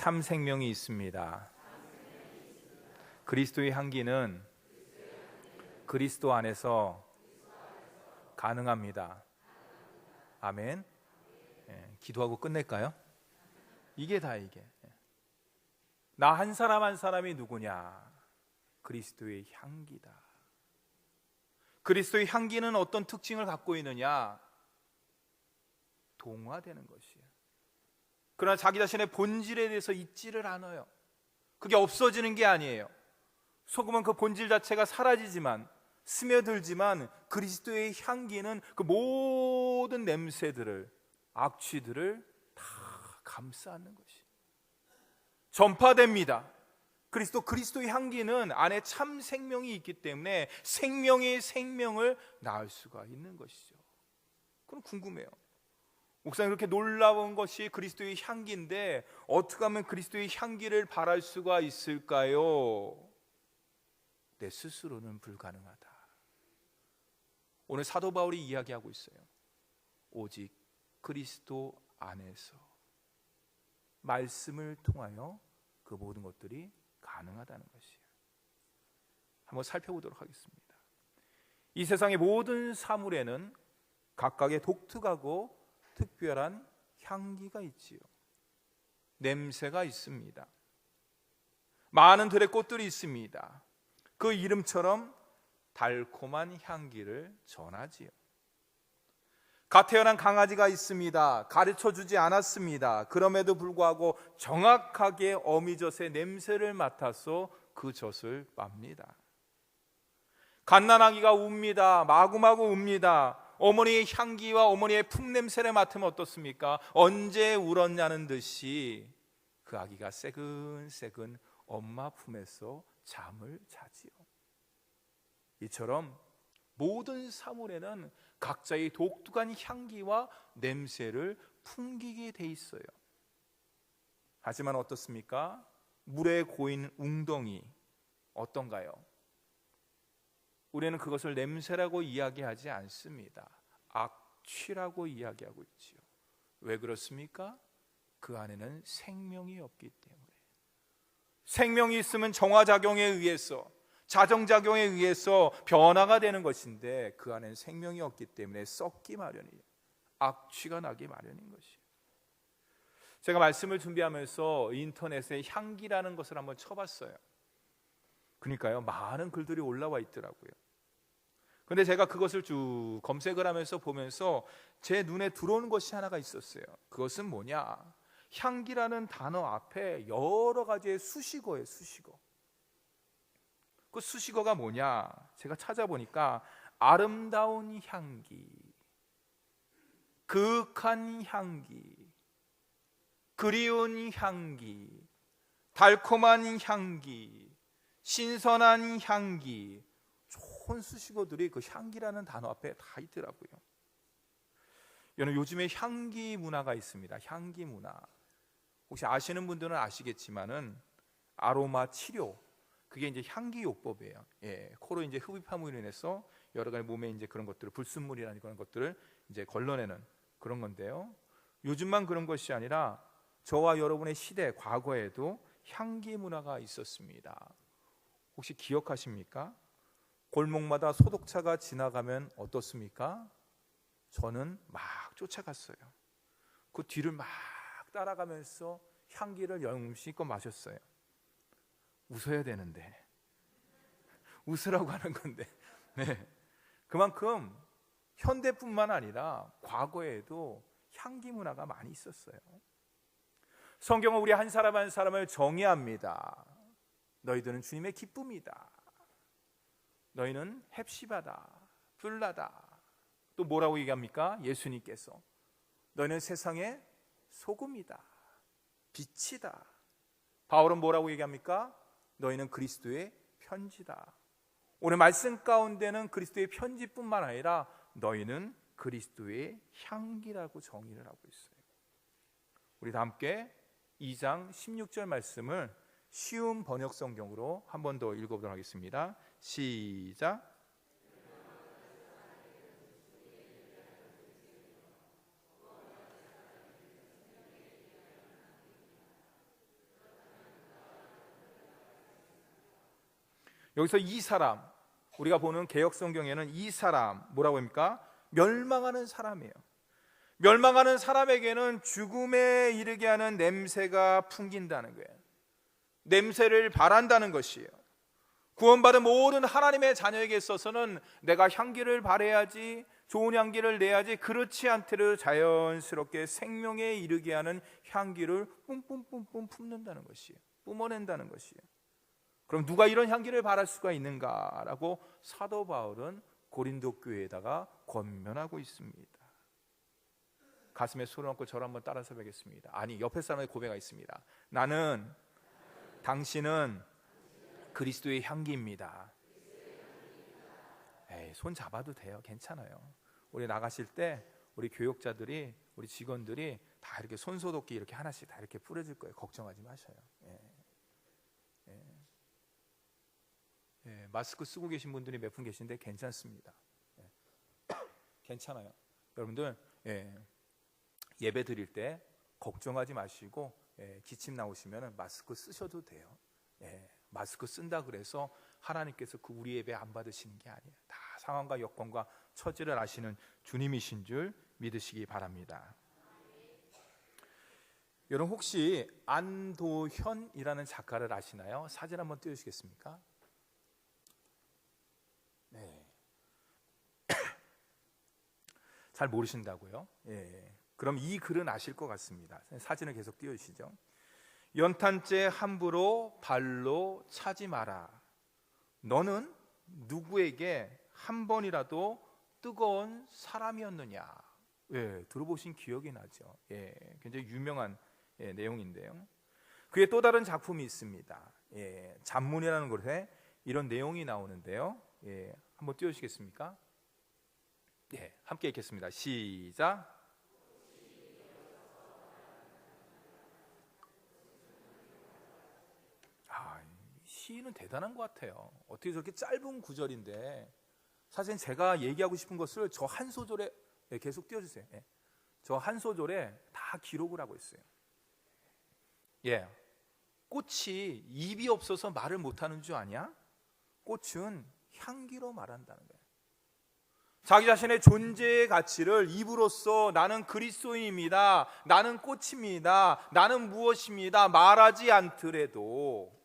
참 생명이 있습니다. 그리스도의 향기는 그리스도 안에서 가능합니다. 아멘. 기도하고 끝낼까요? 이게 다 이게. 나 한 사람 한 사람이 누구냐? 그리스도의 향기다. 그리스도의 향기는 어떤 특징을 갖고 있느냐? 동화되는 것이에요. 그러나 자기 자신의 본질에 대해서 잊지를 않아요. 그게 없어지는 게 아니에요. 소금은 그 본질 자체가 사라지지만, 스며들지만 그리스도의 향기는 그 모든 냄새들을, 악취들을 다 감싸 안는 것이에요. 전파됩니다. 그리스도의 향기는 안에 참 생명이 있기 때문에 생명의 생명을 낳을 수가 있는 것이죠. 그럼 궁금해요. 목사님, 그렇게 놀라운 것이 그리스도의 향기인데 어떻게 하면 그리스도의 향기를 발할 수가 있을까요? 내 스스로는 불가능하다. 오늘 사도 바울이 이야기하고 있어요. 오직 그리스도 안에서 말씀을 통하여 그 모든 것들이 가능하다는 것이에요. 한번 살펴보도록 하겠습니다. 이 세상의 모든 사물에는 각각의 독특하고 특별한 향기가 있지요. 냄새가 있습니다. 많은 들의 꽃들이 있습니다. 그 이름처럼 달콤한 향기를 전하지요. 갓 태어난 강아지가 있습니다. 가르쳐주지 않았습니다. 그럼에도 불구하고 정확하게 어미젖의 냄새를 맡아서 그 젖을 맙니다. 갓난아기가 웁니다. 마구마구 웁니다. 어머니의 향기와 어머니의 품냄새를 맡으면 어떻습니까? 언제 울었냐는 듯이 그 아기가 새근새근 엄마 품에서 잠을 자지요. 이처럼 모든 사물에는 각자의 독특한 향기와 냄새를 풍기게 돼 있어요. 하지만 어떻습니까? 물에 고인 웅덩이 어떤가요? 우리는 그것을 냄새라고 이야기하지 않습니다. 악취라고 이야기하고 있지요. 왜 그렇습니까? 그 안에는 생명이 없기 때문에. 생명이 있으면 정화작용에 의해서, 자정작용에 의해서 변화가 되는 것인데 그 안에는 생명이 없기 때문에 썩기 마련이에요. 악취가 나기 마련인 것이에요. 제가 말씀을 준비하면서 인터넷에 향기라는 것을 한번 쳐봤어요. 그러니까요, 많은 글들이 올라와 있더라고요. 근데 제가 그것을 쭉 검색을 하면서 보면서 제 눈에 들어오는 것이 하나가 있었어요. 그것은 뭐냐? 향기라는 단어 앞에 여러 가지의 수식어예요. 수식어. 그 수식어가 뭐냐? 제가 찾아보니까 아름다운 향기, 그윽한 향기, 그리운 향기, 달콤한 향기, 신선한 향기, 좋은 수식어들이 그 향기라는 단어 앞에 다 있더라고요. 여러분, 요즘에 향기 문화가 있습니다. 향기 문화. 혹시 아시는 분들은 아시겠지만은 아로마 치료, 그게 이제 향기 요법이에요. 코로 이제 흡입함으로 인해서 여러 가지 몸에 이제 그런 것들을, 불순물이라는 그런 것들을 이제 걸러내는 그런 건데요. 요즘만 그런 것이 아니라 저와 여러분의 시대, 과거에도 향기 문화가 있었습니다. 혹시 기억하십니까? 골목마다 소독차가 지나가면 어떻습니까? 저는 막 쫓아갔어요. 그 뒤를 막 따라가면서 향기를 영심껏 마셨어요. 웃어야 되는데, 웃으라고 하는 건데. 네. 그만큼 현대뿐만 아니라 과거에도 향기 문화가 많이 있었어요. 성경은 우리 한 사람 한 사람을 정의합니다. 너희들은 주님의 기쁨이다. 너희는 헵시바다, 뿔나다. 또 뭐라고 얘기합니까? 예수님께서 너희는 세상의 소금이다, 빛이다. 바울은 뭐라고 얘기합니까? 너희는 그리스도의 편지다. 오늘 말씀 가운데는 그리스도의 편지뿐만 아니라 너희는 그리스도의 향기라고 정의를 하고 있어요. 우리 다 함께 2장 16절 말씀을 쉬운 번역 성경으로 한 번 더 읽어보도록 하겠습니다. 시작. 여기서 이 사람, 우리가 보는 개역 성경에는 이 사람 뭐라고 합니까? 멸망하는 사람이에요. 멸망하는 사람에게는 죽음에 이르게 하는 냄새가 풍긴다는 거예요. 냄새를 바란다는 것이에요. 구원받은 모든 하나님의 자녀에게 있어서는 내가 향기를 발해야지, 좋은 향기를 내야지, 그렇지 않더라도 자연스럽게 생명에 이르게 하는 향기를 뿜뿜뿜뿜 품는다는 것이에요. 뿜어낸다는 것이에요. 그럼 누가 이런 향기를 발할 수가 있는가라고 사도 바울은 고린도 교회에다가 권면하고 있습니다. 가슴에 손을 얹고 저를 한번 따라서 뵙겠습니다. 아니, 옆에 사람의 고백가 있습니다. 나는, 당신은 그리스도의 향기입니다. 에이, 손 잡아도 돼요. 괜찮아요. 우리 나가실 때 우리 교육자들이, 우리 직원들이 다 이렇게 손소독기 이렇게 하나씩 다 이렇게 뿌려줄 거예요. 걱정하지 마셔요. 마스크 쓰고 계신 분들이 몇 분 계신데 괜찮습니다. 괜찮아요. 여러분들 예배 드릴 때 걱정하지 마시고 기침 나오시면 마스크 쓰셔도 돼요. 마스크 쓴다 그래서 하나님께서 그 우리 예배 안 받으시는 게 아니에요. 다 상황과 여건과 처지를 아시는 주님이신 줄 믿으시기 바랍니다. 여러분 혹시 안도현이라는 작가를 아시나요? 사진 한번 띄워주시겠습니까? 네. 잘 모르신다고요? 그럼 이 글은 아실 것 같습니다. 사진을 계속 띄워주시죠. 연탄재 함부로 발로 차지 마라. 너는 누구에게 한 번이라도 뜨거운 사람이었느냐. 들어보신 기억이 나죠. 굉장히 유명한 내용인데요. 그의 또 다른 작품이 있습니다. 잠문이라는 곳에 이런 내용이 나오는데요. 한번 띄워주시겠습니까? 함께 읽겠습니다. 시작. 시인은 대단한 것 같아요. 어떻게 저렇게 짧은 구절인데, 사실 제가 얘기하고 싶은 것을 저 한 소절에 계속 띄워주세요. 저 한 소절에 다 기록을 하고 있어요. 꽃이 입이 없어서 말을 못하는 줄 아냐? 꽃은 향기로 말한다는 거예요. 자기 자신의 존재의 가치를 입으로써 나는 그리스도인입니다, 나는 꽃입니다, 나는 무엇입니다 말하지 않더라도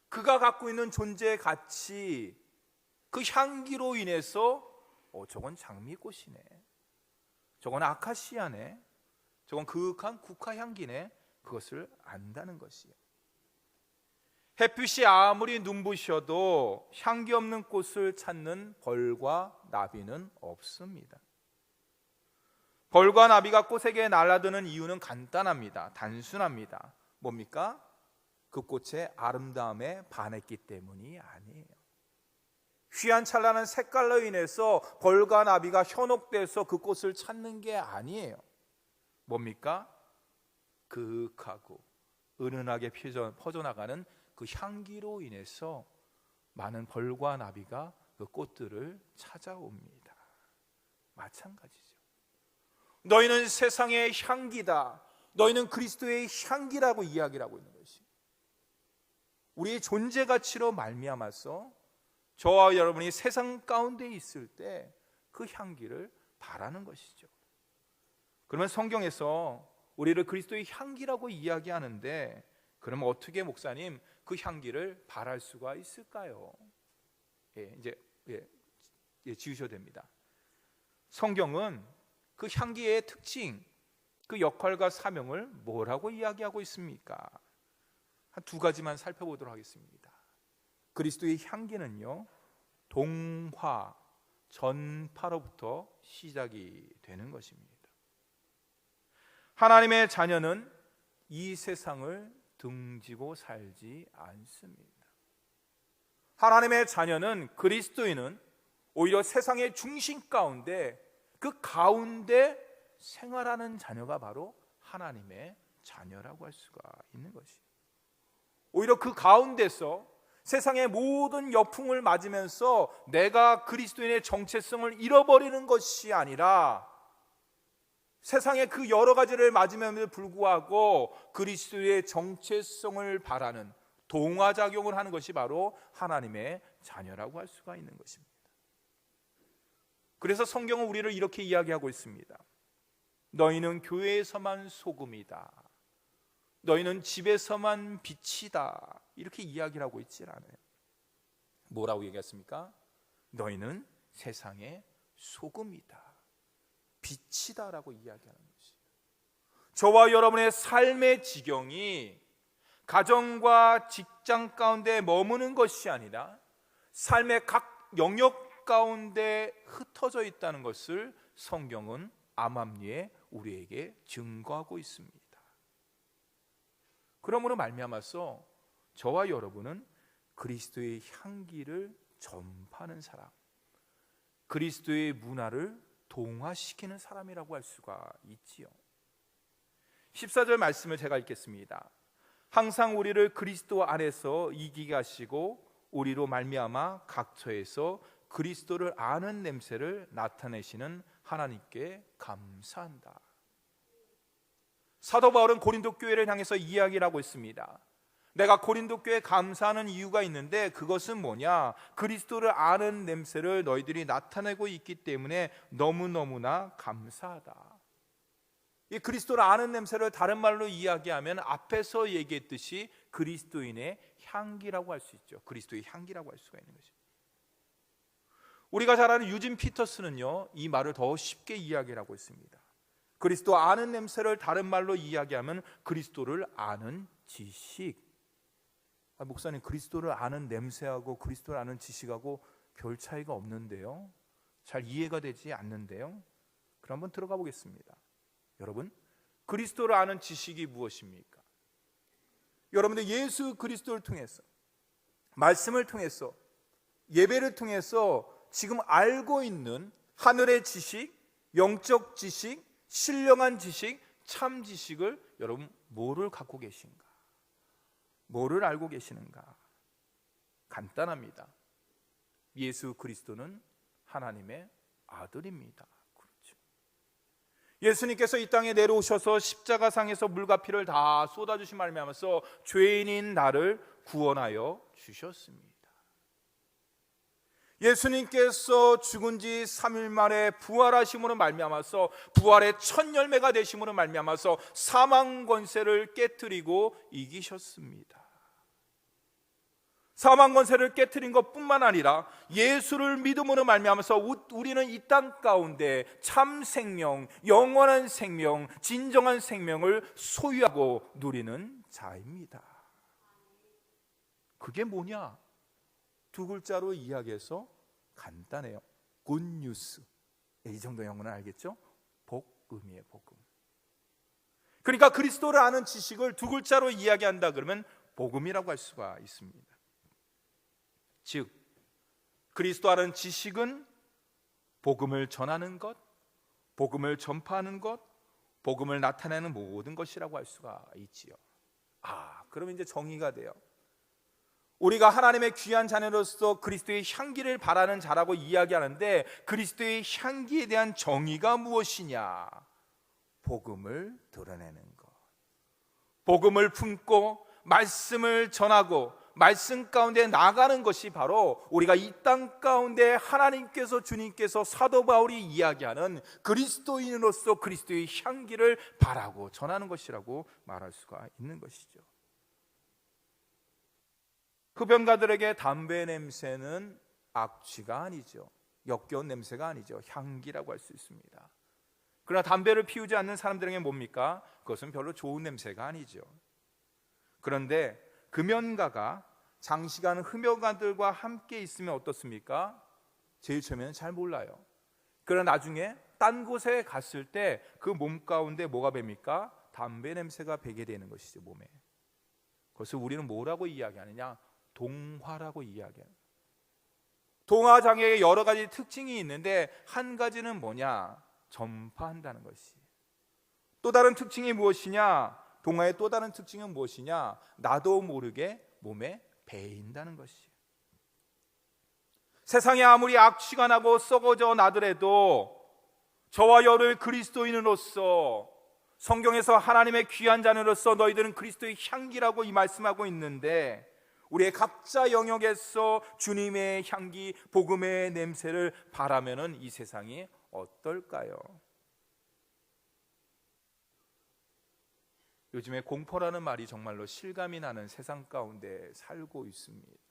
그가 갖고 있는 존재의 가치, 그 향기로 인해서 저건 장미꽃이네, 저건 아카시아네, 저건 그윽한 국화향기네, 그것을 안다는 것이에요. 햇빛이 아무리 눈부셔도 향기 없는 꽃을 찾는 벌과 나비는 없습니다. 벌과 나비가 꽃에게 날아드는 이유는 간단합니다. 단순합니다. 뭡니까? 그 꽃의 아름다움에 반했기 때문이 아니에요. 휘황찬란한 색깔로 인해서 벌과 나비가 현혹돼서 그 꽃을 찾는 게 아니에요. 뭡니까? 그윽하고 은은하게 퍼져나가는 그 향기로 인해서 많은 벌과 나비가 그 꽃들을 찾아옵니다. 마찬가지죠. 너희는 세상의 향기다, 너희는 그리스도의 향기라고 이야기를 하고 있는 것이, 우리의 존재 가치로 말미암아서 저와 여러분이 세상 가운데 있을 때 그 향기를 바라는 것이죠. 그러면 성경에서 우리를 그리스도의 향기라고 이야기하는데, 그러면 어떻게 목사님 그 향기를 바랄 수가 있을까요? 이제 지우셔도 됩니다. 성경은 그 향기의 특징, 그 역할과 사명을 뭐라고 이야기하고 있습니까? 한 두 가지만 살펴보도록 하겠습니다. 그리스도의 향기는요, 동화, 전파로부터 시작이 되는 것입니다. 하나님의 자녀는 이 세상을 등지고 살지 않습니다. 하나님의 자녀는, 그리스도인은 오히려 세상의 중심 가운데, 그 가운데 생활하는 자녀가 바로 하나님의 자녀라고 할 수가 있는 것이에요. 오히려 그 가운데서 세상의 모든 역풍을 맞으면서 내가 그리스도인의 정체성을 잃어버리는 것이 아니라, 세상의 그 여러 가지를 맞으면서 불구하고 그리스도의 정체성을 바라는, 동화작용을 하는 것이 바로 하나님의 자녀라고 할 수가 있는 것입니다. 그래서 성경은 우리를 이렇게 이야기하고 있습니다. 너희는 교회에서만 소금이다. 너희는 집에서만 빛이다. 이렇게 이야기를 하고 있질 않아요. 뭐라고 얘기했습니까? 너희는 세상의 소금이다, 빛이다라고 이야기하는 것이에요. 저와 여러분의 삶의 지경이 가정과 직장 가운데 머무는 것이 아니라 삶의 각 영역 가운데 흩어져 있다는 것을 성경은 암암리에 우리에게 증거하고 있습니다. 그러므로 말미암아서 저와 여러분은 그리스도의 향기를 전파하는 사람, 그리스도의 문화를 동화시키는 사람이라고 할 수가 있지요. 14절 말씀을 제가 읽겠습니다. 항상 우리를 그리스도 안에서 이기게 하시고 우리로 말미암아 각처에서 그리스도를 아는 냄새를 나타내시는 하나님께 감사한다. 사도 바울은 고린도 교회를 향해서 이야기를 하고 있습니다. 내가 고린도 교회에 감사하는 이유가 있는데 그것은 뭐냐? 그리스도를 아는 냄새를 너희들이 나타내고 있기 때문에 너무너무나 감사하다. 이 그리스도를 아는 냄새를 다른 말로 이야기하면 앞에서 얘기했듯이 그리스도인의 향기라고 할 수 있죠. 그리스도의 향기라고 할 수가 있는 것입니다. 우리가 잘 아는 유진 피터스는요, 이 말을 더 쉽게 이야기를 하고 있습니다. 그리스도 아는 냄새를 다른 말로 이야기하면 그리스도를 아는 지식. 목사님, 그리스도를 아는 냄새하고 그리스도를 아는 지식하고 별 차이가 없는데요, 잘 이해가 되지 않는데요. 그럼 한번 들어가 보겠습니다. 여러분, 그리스도를 아는 지식이 무엇입니까? 여러분들 예수 그리스도를 통해서, 말씀을 통해서, 예배를 통해서 지금 알고 있는 하늘의 지식, 영적 지식, 신령한 지식, 참 지식을 여러분 뭐를 갖고 계신가? 뭐를 알고 계시는가? 간단합니다. 예수 그리스도는 하나님의 아들입니다. 그렇죠. 예수님께서 이 땅에 내려오셔서 십자가상에서 물과 피를 다 쏟아주신 말미암아서 죄인인 나를 구원하여 주셨습니다. 예수님께서 죽은 지 3일 만에 부활하심으로 말미암아서 부활의 첫 열매가 되심으로 말미암아서 사망 권세를 깨뜨리고 이기셨습니다. 사망 권세를 깨뜨린 것뿐만 아니라 예수를 믿음으로 말미암아서 우리는 이 땅 가운데 참 생명, 영원한 생명, 진정한 생명을 소유하고 누리는 자입니다. 그게 뭐냐? 두 글자로 이야기해서 간단해요. 굿뉴스. 이 정도 영어는 알겠죠? 복음이에요, 복음. 그러니까 그리스도를 아는 지식을 두 글자로 이야기한다 그러면 복음이라고 할 수가 있습니다. 즉, 그리스도 아는 지식은 복음을 전하는 것, 복음을 전파하는 것, 복음을 나타내는 모든 것이라고 할 수가 있지요. 그러면 이제 정의가 돼요. 우리가 하나님의 귀한 자녀로서 그리스도의 향기를 바라는 자라고 이야기하는데 그리스도의 향기에 대한 정의가 무엇이냐? 복음을 드러내는 것, 복음을 품고 말씀을 전하고 말씀 가운데 나가는 것이 바로 우리가 이 땅 가운데 하나님께서, 주님께서, 사도 바울이 이야기하는 그리스도인으로서 그리스도의 향기를 바라고 전하는 것이라고 말할 수가 있는 것이죠. 흡연가들에게 담배 냄새는 악취가 아니죠. 역겨운 냄새가 아니죠. 향기라고 할 수 있습니다. 그러나 담배를 피우지 않는 사람들에게 뭡니까? 그것은 별로 좋은 냄새가 아니죠. 그런데 금연가가 장시간 흡연가들과 함께 있으면 어떻습니까? 제일 처음에는 잘 몰라요. 그러나 나중에 딴 곳에 갔을 때 그 몸 가운데 뭐가 뱄니까? 담배 냄새가 배게 되는 것이죠, 몸에. 그것을 우리는 뭐라고 이야기하느냐? 동화라고 이야기해요. 동화장애의 여러 가지 특징이 있는데 한 가지는 뭐냐? 전파한다는 것이. 또 다른 특징이 무엇이냐? 동화의 또 다른 특징은 무엇이냐? 나도 모르게 몸에 배인다는 것이. 세상에 아무리 악취가 나고 썩어져 나더라도 저와 여러분 그리스도인으로서 성경에서 하나님의 귀한 자녀로서 너희들은 그리스도의 향기라고 이 말씀하고 있는데 우리의 각자 영역에서 주님의 향기, 복음의 냄새를 바라면은 이 세상이 어떨까요? 요즘에 공포라는 말이 정말로 실감이 나는 세상 가운데 살고 있습니다.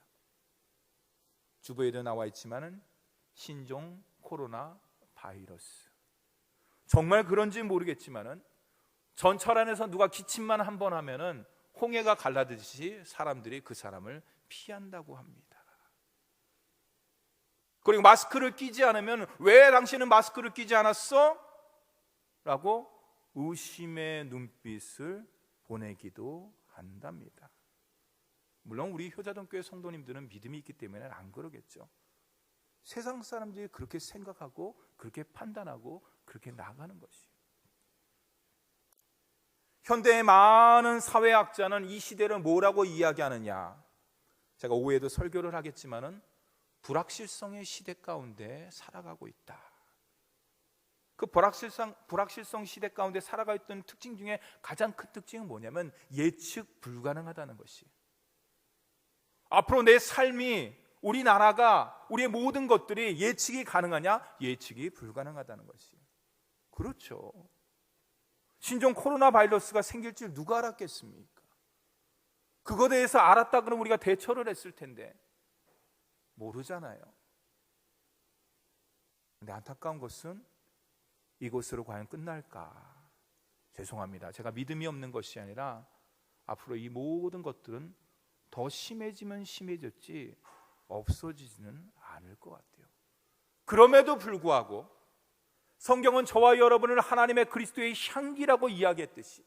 주보에도 나와 있지만은 신종 코로나 바이러스, 정말 그런지 모르겠지만은 전철 안에서 누가 기침만 한 번 하면은 홍해가 갈라듯이 사람들이 그 사람을 피한다고 합니다. 그리고 마스크를 끼지 않으면 왜 당신은 마스크를 끼지 않았어? 라고 의심의 눈빛을 보내기도 한답니다. 물론 우리 효자동교회 성도님들은 믿음이 있기 때문에 안 그러겠죠. 세상 사람들이 그렇게 생각하고 그렇게 판단하고 그렇게 나가는 것이에요. 현대의 많은 사회학자는 이 시대를 뭐라고 이야기하느냐, 제가 오후에도 설교를 하겠지만은 불확실성의 시대 가운데 살아가고 있다. 그 불확실성 시대 가운데 살아가 있던 특징 중에 가장 큰 특징은 뭐냐면 예측 불가능하다는 것이에요. 앞으로 내 삶이, 우리나라가, 우리의 모든 것들이 예측이 가능하냐? 예측이 불가능하다는 것이에요. 그렇죠. 신종 코로나 바이러스가 생길 줄 누가 알았겠습니까? 그거에 대해서 알았다 그러면 우리가 대처를 했을 텐데 모르잖아요. 근데 안타까운 것은 이것으로 과연 끝날까? 죄송합니다. 제가 믿음이 없는 것이 아니라 앞으로 이 모든 것들은 더 심해지면 심해졌지 없어지지는 않을 것 같아요. 그럼에도 불구하고 성경은 저와 여러분을 하나님의 그리스도의 향기라고 이야기했듯이,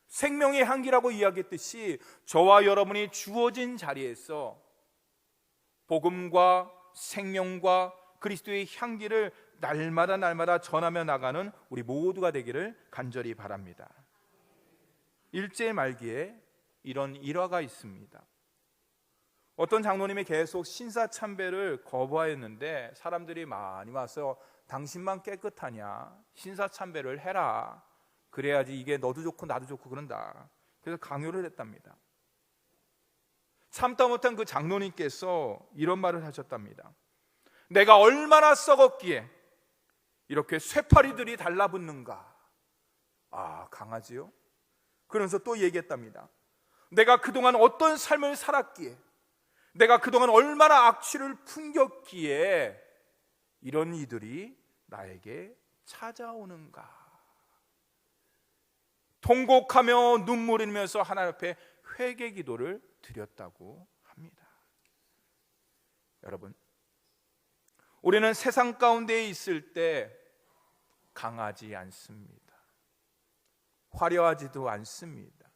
생명의 향기라고 이야기했듯이 저와 여러분이 주어진 자리에서 복음과 생명과 그리스도의 향기를 날마다 전하며 나가는 우리 모두가 되기를 간절히 바랍니다. 일제 말기에 이런 일화가 있습니다. 어떤 장로님이 계속 신사참배를 거부하였는데 사람들이 많이 와서 당신만 깨끗하냐, 신사참배를 해라, 그래야지 이게 너도 좋고 나도 좋고 그런다. 그래서 강요를 했답니다. 참다 못한 그 장로님께서 이런 말을 하셨답니다. 내가 얼마나 썩었기에 이렇게 쇠파리들이 달라붙는가. 아, 강하지요? 그러면서 또 얘기했답니다. 내가 그동안 어떤 삶을 살았기에, 내가 그동안 얼마나 악취를 풍겼기에 이런 이들이 나에게 찾아오는가. 통곡하며 눈물 흘리면서 하나님 앞에 회개 기도를 드렸다고 합니다. 여러분, 우리는 세상 가운데 있을 때 강하지 않습니다. 화려하지도 않습니다.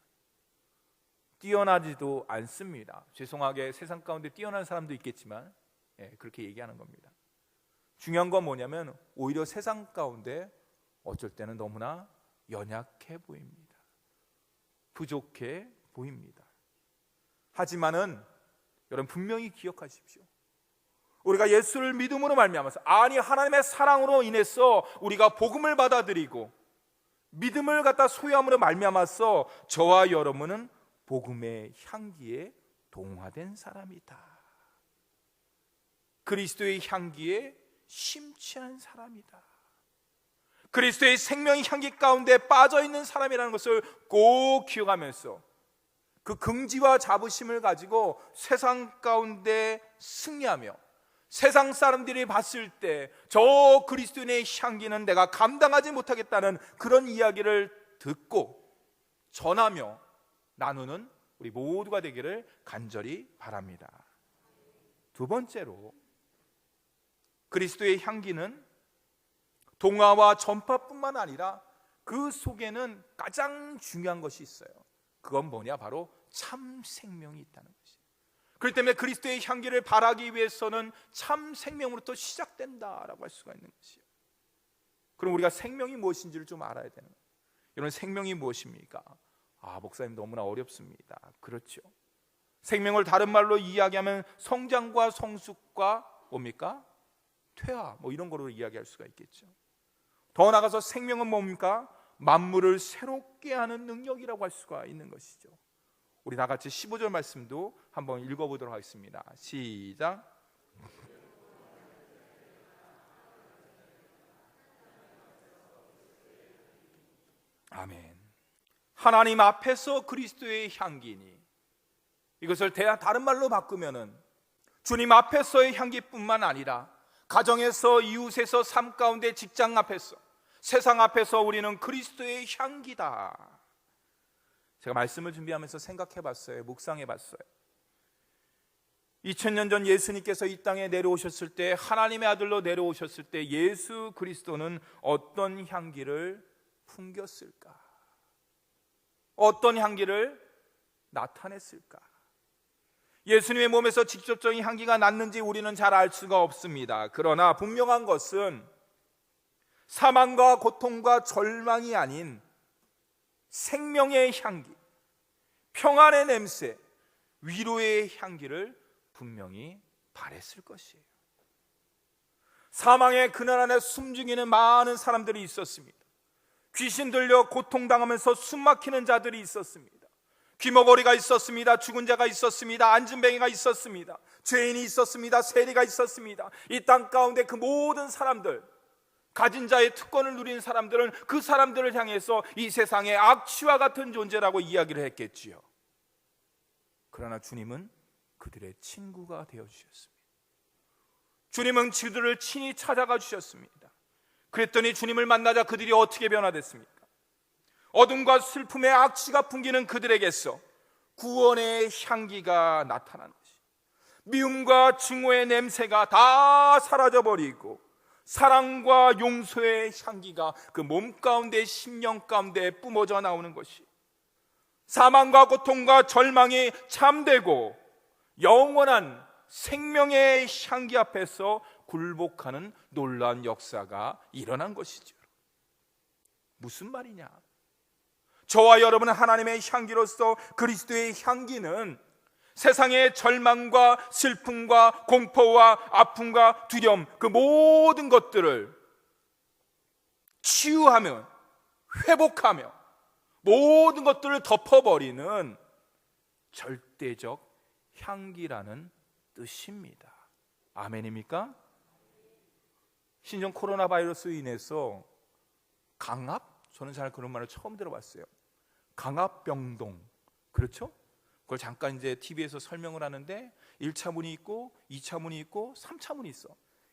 뛰어나지도 않습니다. 죄송하게 세상 가운데 뛰어난 사람도 있겠지만 그렇게 얘기하는 겁니다. 중요한 건 뭐냐면 오히려 세상 가운데 어쩔 때는 너무나 연약해 보입니다. 부족해 보입니다. 하지만은 여러분 분명히 기억하십시오. 우리가 예수를 믿음으로 말미암아서, 아니 하나님의 사랑으로 인해서 우리가 복음을 받아들이고 믿음을 갖다 소유함으로 말미암아서 저와 여러분은 복음의 향기에 동화된 사람이다. 그리스도의 향기에 심취한 사람이다. 그리스도의 생명의 향기 가운데 빠져있는 사람이라는 것을 꼭 기억하면서 그 긍지와 자부심을 가지고 세상 가운데 승리하며, 세상 사람들이 봤을 때 저 그리스도인의 향기는 내가 감당하지 못하겠다는 그런 이야기를 듣고 전하며 나누는 우리 모두가 되기를 간절히 바랍니다. 두 번째로, 그리스도의 향기는 동화와 전파뿐만 아니라 그 속에는 가장 중요한 것이 있어요. 그건 뭐냐? 바로 참 생명이 있다는 것이에요. 그렇기 때문에 그리스도의 향기를 바라기 위해서는 참 생명으로부터 시작된다라고 할 수가 있는 것이에요. 그럼 우리가 생명이 무엇인지를 좀 알아야 되는 거예요. 여러분, 생명이 무엇입니까? 아, 목사님 너무나 어렵습니다. 그렇죠. 생명을 다른 말로 이야기하면 성장과 성숙과 뭡니까? 퇴화, 이런 거로 이야기할 수가 있겠죠. 더 나아가서 생명은 뭡니까? 만물을 새롭게 하는 능력이라고 할 수가 있는 것이죠. 우리 다 같이 15절 말씀도 한번 읽어보도록 하겠습니다. 시작. 아멘. 하나님 앞에서 그리스도의 향기니, 이것을 다른 말로 바꾸면은 주님 앞에서의 향기뿐만 아니라 가정에서, 이웃에서, 삶 가운데, 직장 앞에서, 세상 앞에서 우리는 그리스도의 향기다. 제가 말씀을 준비하면서 생각해 봤어요. 묵상해 봤어요. 2000년 전 예수님께서 이 땅에 내려오셨을 때, 하나님의 아들로 내려오셨을 때 예수 그리스도는 어떤 향기를 풍겼을까? 어떤 향기를 나타냈을까? 예수님의 몸에서 직접적인 향기가 났는지 우리는 잘 알 수가 없습니다. 그러나 분명한 것은 사망과 고통과 절망이 아닌 생명의 향기, 평안의 냄새, 위로의 향기를 분명히 발했을 것이에요. 사망의 그늘 안에 숨죽이는 많은 사람들이 있었습니다. 귀신 들려 고통당하면서 숨막히는 자들이 있었습니다. 귀머거리가 있었습니다. 죽은 자가 있었습니다. 안진뱅이가 있었습니다. 죄인이 있었습니다. 세리가 있었습니다. 이 땅 가운데 그 모든 사람들, 가진 자의 특권을 누린 사람들은 그 사람들을 향해서 이 세상의 악취와 같은 존재라고 이야기를 했겠지요. 그러나 주님은 그들의 친구가 되어주셨습니다. 주님은 그들을 친히 찾아가 주셨습니다. 그랬더니 주님을 만나자 그들이 어떻게 변화됐습니까? 어둠과 슬픔의 악취가 풍기는 그들에게서 구원의 향기가 나타난 것이, 미움과 증오의 냄새가 다 사라져버리고 사랑과 용서의 향기가 그 몸 가운데, 심령 가운데 뿜어져 나오는 것이, 사망과 고통과 절망이 잠되고 영원한 생명의 향기 앞에서 굴복하는 놀라운 역사가 일어난 것이죠. 무슨 말이냐? 저와 여러분은 하나님의 향기로서 그리스도의 향기는 세상의 절망과 슬픔과 공포와 아픔과 두려움, 그 모든 것들을 치유하며 회복하며 모든 것들을 덮어버리는 절대적 향기라는 뜻입니다. 아멘입니까? 신종 코로나 바이러스로 인해서 강압? 저는 잘 그런 말을 처음 들어봤어요. 강압병동, 그렇죠? 그걸 잠깐 이제 TV에서 설명을 하는데 1차 문이 있고 2차 문이 있고 3차 문이 있어.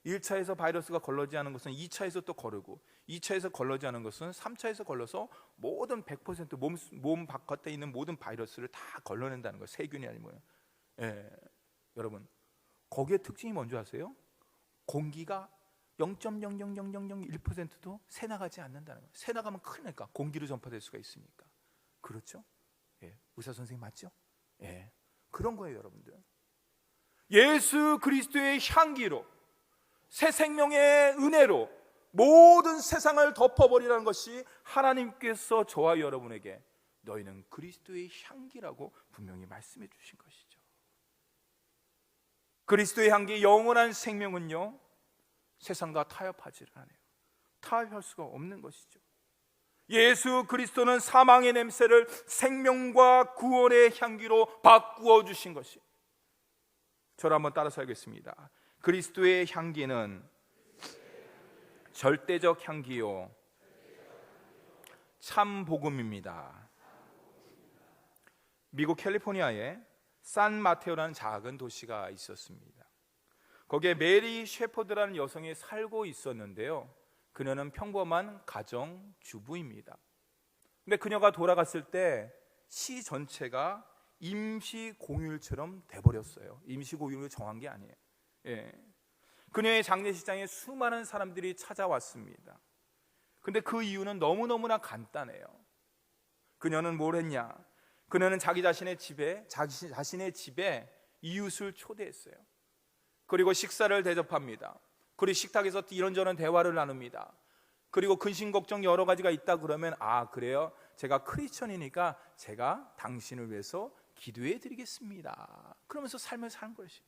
1차에서 바이러스가 걸러지 않은 것은 2차에서 또 거르고, 2차에서 걸러지 않은 것은 3차에서 걸러서 모든 100% 몸 바깥에 있는 모든 바이러스를 다 걸러낸다는 거예요. 세균이 아니면. 예. 여러분, 거기에 특징이 뭔지 아세요? 공기가 0.00001%도 새 나가지 않는다는 거예요. 새 나가면 큰일 나니까 공기로 전파될 수가 있으니까. 그렇죠? 예. 의사 선생님 맞죠? 예. 그런 거예요, 여러분들. 예수 그리스도의 향기로, 새 생명의 은혜로 모든 세상을 덮어버리라는 것이 하나님께서 저와 여러분에게 너희는 그리스도의 향기라고 분명히 말씀해 주신 것이죠. 그리스도의 향기, 영원한 생명은요, 세상과 타협하지를 않아요. 타협할 수가 없는 것이죠. 예수 그리스도는 사망의 냄새를 생명과 구원의 향기로 바꾸어 주신 것이. 저를 한번 따라서 하겠습니다. 그리스도의 향기는 절대적 향기요, 참 복음입니다. 미국 캘리포니아에 산 마테오라는 작은 도시가 있었습니다. 거기에 메리 셰퍼드라는 여성이 살고 있었는데요, 그녀는 평범한 가정 주부입니다. 근데 그녀가 돌아갔을 때 시 전체가 임시 공휴일처럼 돼버렸어요. 임시 공휴일을 정한 게 아니에요. 예. 그녀의 장례식장에 수많은 사람들이 찾아왔습니다. 근데 그 이유는 너무너무나 간단해요. 그녀는 뭘 했냐? 그녀는 자기 자신의 집에 이웃을 초대했어요. 그리고 식사를 대접합니다. 그리고 식탁에서 이런저런 대화를 나눕니다. 그리고 근심 걱정 여러 가지가 있다 그러면, 아 그래요? 제가 크리스천이니까 제가 당신을 위해서 기도해 드리겠습니다. 그러면서 삶을 사는 것이.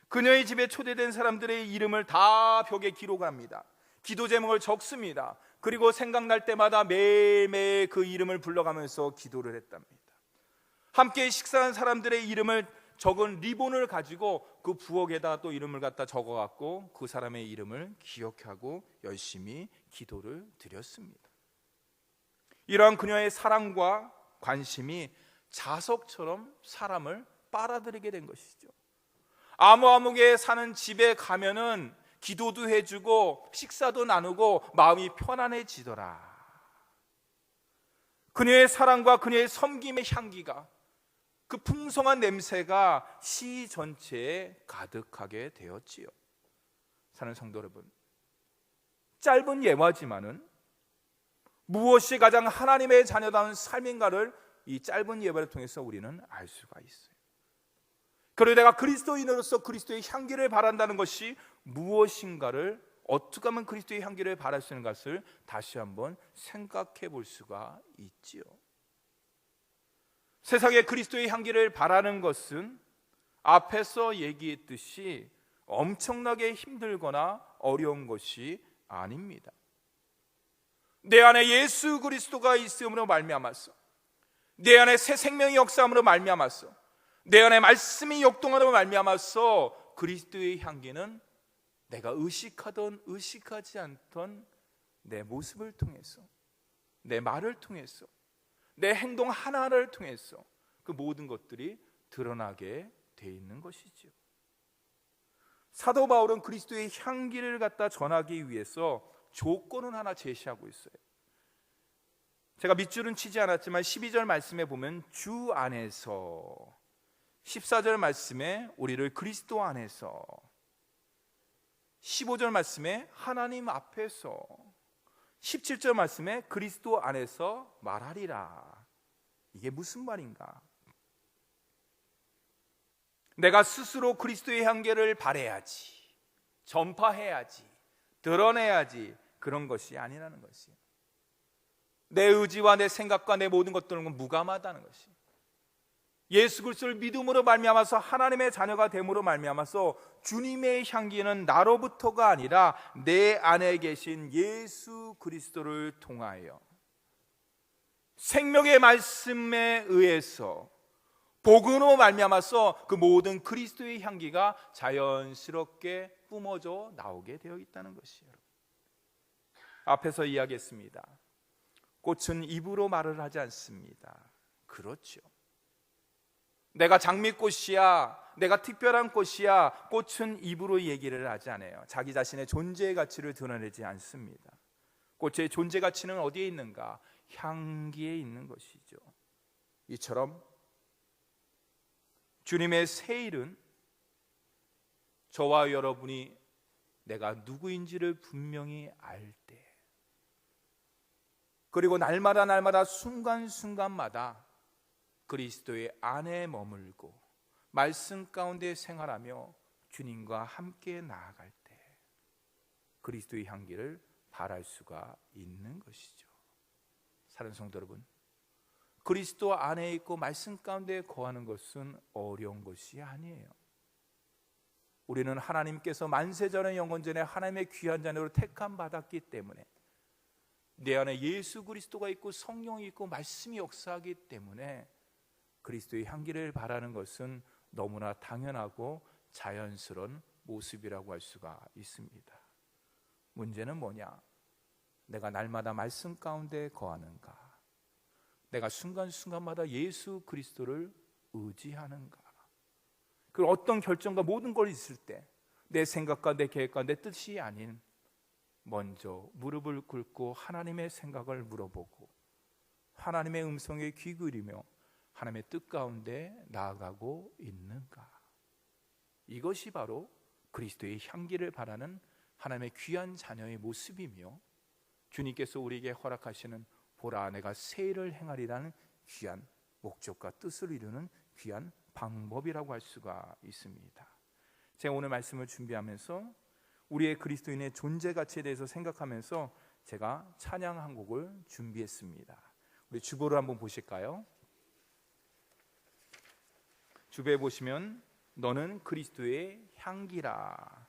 그녀의 집에 초대된 사람들의 이름을 다 벽에 기록합니다. 기도 제목을 적습니다. 그리고 생각날 때마다 매일매일 그 이름을 불러가면서 기도를 했답니다. 함께 식사한 사람들의 이름을 적은 리본을 가지고 그 부엌에다 또 이름을 갖다 적어갖고 그 사람의 이름을 기억하고 열심히 기도를 드렸습니다. 이러한 그녀의 사랑과 관심이 자석처럼 사람을 빨아들이게 된 것이죠. 아무아무게 사는 집에 가면은 기도도 해주고 식사도 나누고 마음이 편안해지더라. 그녀의 사랑과 그녀의 섬김의 향기가, 그 풍성한 냄새가 시 전체에 가득하게 되었지요. 사랑하는 성도 여러분, 짧은 예화지만은 무엇이 가장 하나님의 자녀다운 삶인가를 이 짧은 예화를 통해서 우리는 알 수가 있어요. 그리고 내가 그리스도인으로서 그리스도의 향기를 바란다는 것이 무엇인가를, 어떻게 하면 그리스도의 향기를 바랄 수 있는 것을 다시 한번 생각해 볼 수가 있지요. 세상에 그리스도의 향기를 바라는 것은 앞에서 얘기했듯이 엄청나게 힘들거나 어려운 것이 아닙니다. 내 안에 예수 그리스도가 있음으로 말미암아서, 내 안에 새 생명이 역사함으로 말미암아서, 내 안에 말씀이 역동함으로 말미암아서 그리스도의 향기는 내가 의식하던 의식하지 않던 내 모습을 통해서, 내 말을 통해서, 내 행동 하나를 통해서 그 모든 것들이 드러나게 돼 있는 것이죠. 사도 바울은 그리스도의 향기를 갖다 전하기 위해서 조건은 하나 제시하고 있어요. 제가 밑줄은 치지 않았지만 12절 말씀에 보면 주 안에서, 14절 말씀에 우리를 그리스도 안에서, 15절 말씀에 하나님 앞에서, 17절 말씀에 그리스도 안에서 말하리라. 이게 무슨 말인가? 내가 스스로 그리스도의 향기를 발해야지, 전파해야지, 드러내야지, 그런 것이 아니라는 것이에요. 내 의지와 내 생각과 내 모든 것들은 무감하다는 것이에요. 예수 그리스도를 믿음으로 말미암아서 하나님의 자녀가 됨으로 말미암아서 주님의 향기는 나로부터가 아니라 내 안에 계신 예수 그리스도를 통하여 생명의 말씀에 의해서 복음으로 말미암아서 그 모든 그리스도의 향기가 자연스럽게 뿜어져 나오게 되어 있다는 것이에요. 앞에서 이야기했습니다. 꽃은 입으로 말을 하지 않습니다. 그렇죠. 내가 장미꽃이야, 내가 특별한 꽃이야, 꽃은 입으로 얘기를 하지 않아요. 자기 자신의 존재의 가치를 드러내지 않습니다. 꽃의 존재 가치는 어디에 있는가? 향기에 있는 것이죠. 이처럼 주님의 세일은 저와 여러분이 내가 누구인지를 분명히 알 때, 그리고 날마다 순간순간마다 그리스도의 안에 머물고 말씀 가운데 생활하며 주님과 함께 나아갈 때 그리스도의 향기를 발할 수가 있는 것이죠. 사랑하는 성도 여러분, 그리스도 안에 있고 말씀 가운데 거하는 것은 어려운 것이 아니에요. 우리는 하나님께서 만세전에 영원전에 하나님의 귀한 자녀로 택함 받았기 때문에, 내 안에 예수 그리스도가 있고 성령이 있고 말씀이 역사하기 때문에 그리스도의 향기를 바라는 것은 너무나 당연하고 자연스러운 모습이라고 할 수가 있습니다. 문제는 뭐냐? 내가 날마다 말씀 가운데 거하는가? 내가 순간순간마다 예수 그리스도를 의지하는가? 그리고 어떤 결정과 모든 걸 있을 때 내 생각과 내 계획과 내 뜻이 아닌 먼저 무릎을 꿇고 하나님의 생각을 물어보고 하나님의 음성에 귀 기울이며 하나님의 뜻 가운데 나아가고 있는가? 이것이 바로 그리스도의 향기를 바라는 하나님의 귀한 자녀의 모습이며, 주님께서 우리에게 허락하시는 보라 내가 새 일을 행하리라는 귀한 목적과 뜻을 이루는 귀한 방법이라고 할 수가 있습니다. 제가 오늘 말씀을 준비하면서 우리의 그리스도인의 존재 가치에 대해서 생각하면서 제가 찬양 한 곡을 준비했습니다. 우리 주보를 한번 보실까요? 주보에 보시면 너는 그리스도의 향기라,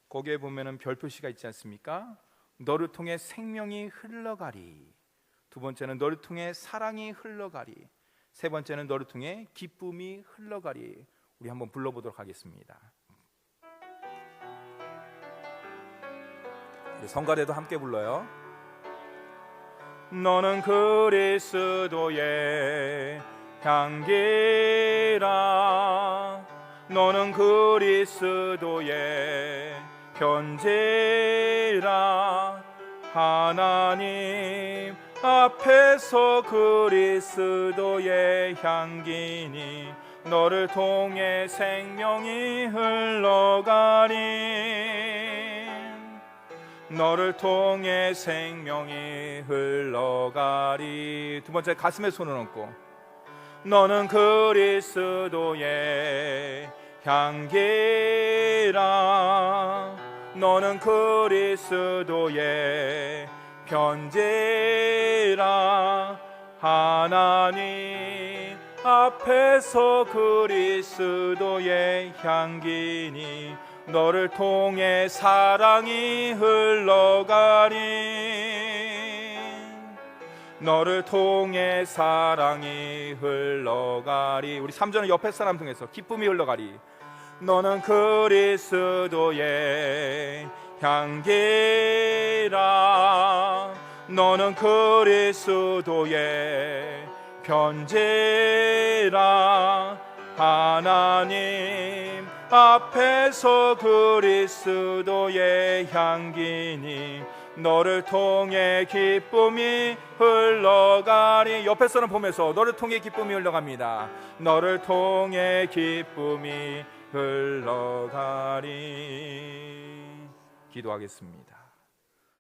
거기에 보면은 별 표시가 있지 않습니까? 너를 통해 생명이 흘러가리. 두 번째는 너를 통해 사랑이 흘러가리. 세 번째는 너를 통해 기쁨이 흘러가리. 우리 한번 불러보도록 하겠습니다. 성가대도 함께 불러요. 너는 그리스도의 향기라. 너는 그리스도의 편지라. 하나님 앞에서 그리스도의 향기니 너를 통해 생명이 흘러가리. 너를 통해 생명이 흘러가리. 두 번째, 가슴에 손을 얹고 너는 그리스도의 향기라. 너는 그리스도의 편지라. 하나님 앞에서 그리스도의 향기니 너를 통해 사랑이 흘러가리. 너를 통해 사랑이 흘러가리. 우리 3절은 옆에 사람 통해서 기쁨이 흘러가리. 너는 그리스도의 향기라. 너는 그리스도의 편지라. 하나님 앞에서 그리스도의 향기니 너를 통해 기쁨이 흘러가리. 옆에 사람 보면서 너를 통해 기쁨이 흘러갑니다. 너를 통해 기쁨이 흘러가리. 기도하겠습니다.